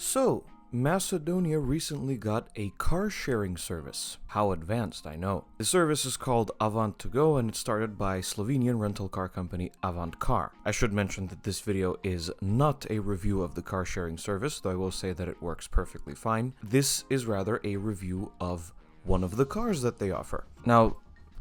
So, Macedonia recently got a car-sharing service. How advanced, I know. The service is called Avant2Go and it's started by Slovenian rental car company Avant Car. I should mention that this video is not a review of the car-sharing service, though I will say that it works perfectly fine. This is rather a review of one of the cars that they offer. Now,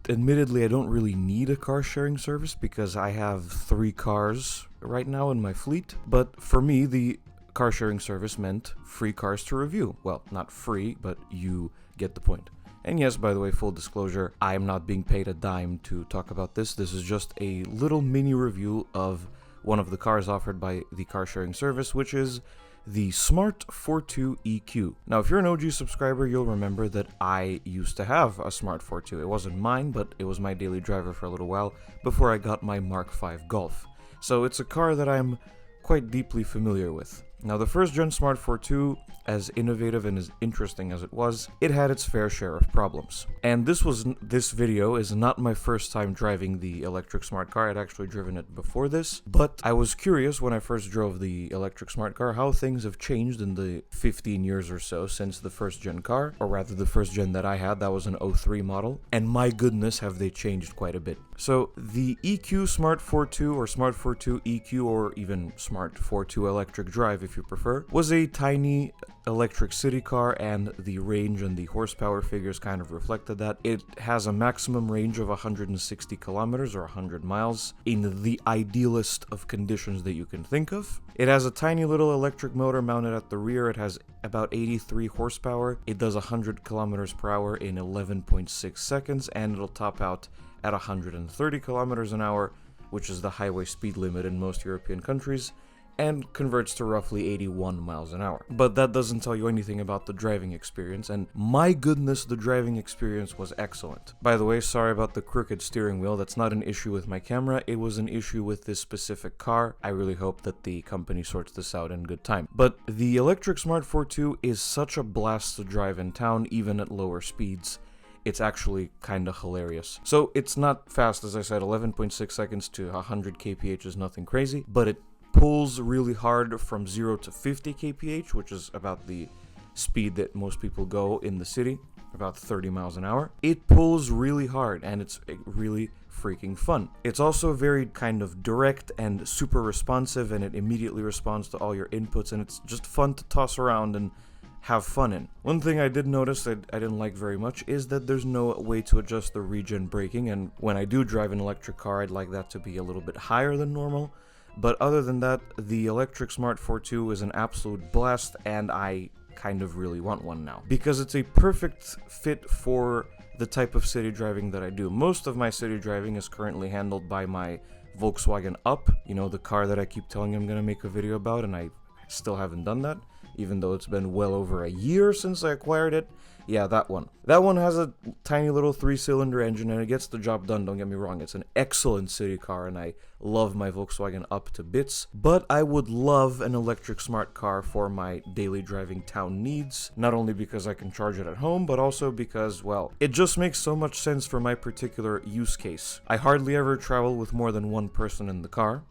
admittedly, I don't really need a car-sharing service because I have 3 cars right now in my fleet, but for me, the car sharing service meant free cars to review. Well, not free, but you get the point. And yes, by the way, full disclosure, I am not being paid a dime to talk about this. This is just a little mini review of one of the cars offered by the car sharing service, which is the Smart Fortwo EQ. Now, if you're an OG subscriber, you'll remember that I used to have a Smart Fortwo. It wasn't mine, but it was my daily driver for a little while before I got my Mark V Golf. So it's a car that I'm quite deeply familiar with. Now, the first gen Smart Fortwo, as innovative and as interesting as it was, it had its fair share of problems. And this video is not my first time driving the electric smart car. I'd actually driven it before this, but I was curious when I first drove the electric smart car how things have changed in the 15 years or so since the first gen car, or rather the first gen that I had. That was an 03 model, and my goodness, have they changed quite a bit. So the EQ Smart Fortwo, or Smart Fortwo EQ, or even Smart Fortwo electric drive if you prefer, was a tiny electric city car, and the range and the horsepower figures kind of reflected that. It has a maximum range of 160 kilometers or 100 miles in the idealist of conditions that you can think of. It has a tiny little electric motor mounted at the rear. It has about 83 horsepower. It does 100 kilometers per hour in 11.6 seconds, and it'll top out at 130 kilometers an hour, which is the highway speed limit in most European countries, and converts to roughly 81 miles an hour. But that doesn't tell you anything about the driving experience, and my goodness, the driving experience was excellent. By the way, sorry about the crooked steering wheel. That's not an issue with my camera. It was an issue with this specific car. I really hope that the company sorts this out in good time. But the electric Smart Fortwo is such a blast to drive in town, even at lower speeds. It's actually kind of hilarious. So it's not fast, as I said. 11.6 seconds to 100 kph is nothing crazy, but it pulls really hard from 0 to 50 kph, which is about the speed that most people go in the city, about 30 miles an hour. It pulls really hard, and it's really freaking fun. It's also very kind of direct and super responsive, and it immediately responds to all your inputs, and it's just fun to toss around and have fun in. One thing I did notice that I didn't like very much is that there's no way to adjust the regen braking, and when I do drive an electric car, I'd like that to be a little bit higher than normal. But other than that, the electric Smart Fortwo is an absolute blast, and I kind of really want one now, because it's a perfect fit for the type of city driving that I do. Most of my city driving is currently handled by my Volkswagen Up, you know, the car that I keep telling you I'm going to make a video about, and I still haven't done that, even though it's been well over a year since I acquired it. Yeah, that one. That one has a tiny little 3-cylinder engine, and it gets the job done, don't get me wrong. It's an excellent city car, and I love my Volkswagen Up to bits. But I would love an electric smart car for my daily driving town needs, not only because I can charge it at home, but also because, well, it just makes so much sense for my particular use case. I hardly ever travel with more than one person in the car.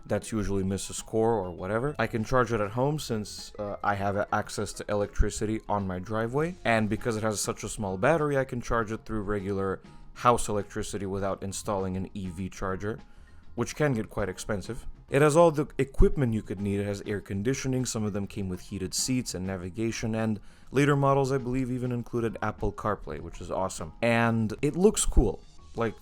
That's usually Mrs. Core or whatever. I can charge it at home since I have access to electricity on my driveway, and because it has such a small battery, I can charge it through regular house electricity without installing an EV charger, which can get quite expensive. It has all the equipment you could need. It has air conditioning, some of them came with heated seats and navigation, and later models I believe even included Apple CarPlay, which is awesome. And it looks cool. Like,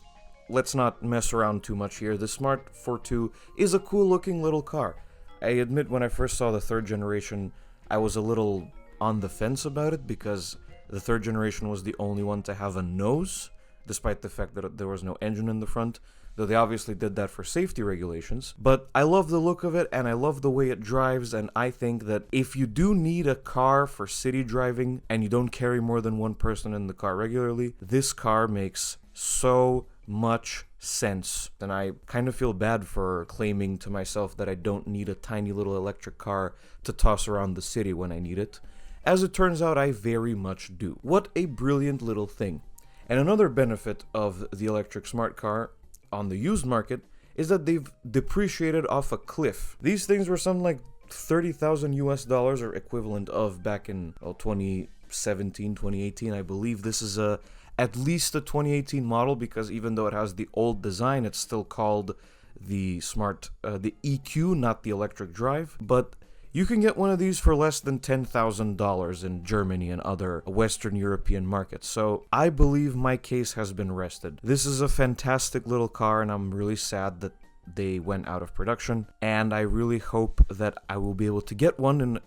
let's not mess around too much here. The Smart Fortwo is a cool looking little car. I admit when I first saw the 3rd generation, I was a little on the fence about it because the 3rd generation was the only one to have a nose, despite the fact that there was no engine in the front, though they obviously did that for safety regulations. But I love the look of it, and I love the way it drives, and I think that if you do need a car for city driving and you don't carry more than one person in the car regularly, this car makes so much sense. And I kind of feel bad for claiming to myself that I don't need a tiny little electric car to toss around the city when I need it. As it turns out, I very much do. What a brilliant little thing. And another benefit of the electric smart car on the used market is that they've depreciated off a cliff. These things were something like 30,000 US dollars, or equivalent of back in 2017, 2018. I believe this is at least a 2018 model, because even though it has the old design, it's still called the the EQ, not the electric drive. But you can get one of these for less than $10,000 in Germany and other Western European markets. So I believe my case has been rested. This is a fantastic little car, and I'm really sad that they went out of production. And I really hope that I will be able to get one in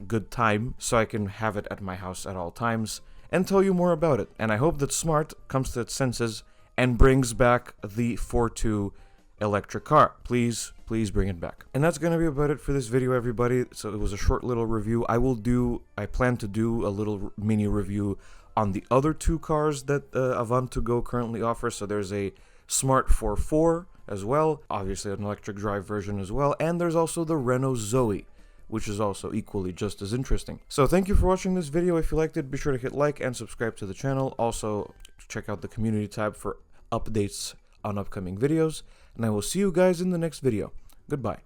good time, so I can have it at my house at all times and tell you more about it. And I hope that Smart comes to its senses and brings back the Fortwo electric car. Please bring it back. And that's gonna be about it for this video, everybody. So it was a short little review. I plan to do a little mini review on the other two cars that Avant2Go currently offers. So there's a Smart 4 as well, obviously an electric drive version as well, and there's also the Renault Zoe, which is also equally just as interesting. So thank you for watching this video. If you liked it, be sure to hit like and subscribe to the channel. Also, check out the community tab for updates on upcoming videos, and I will see you guys in the next video. Goodbye.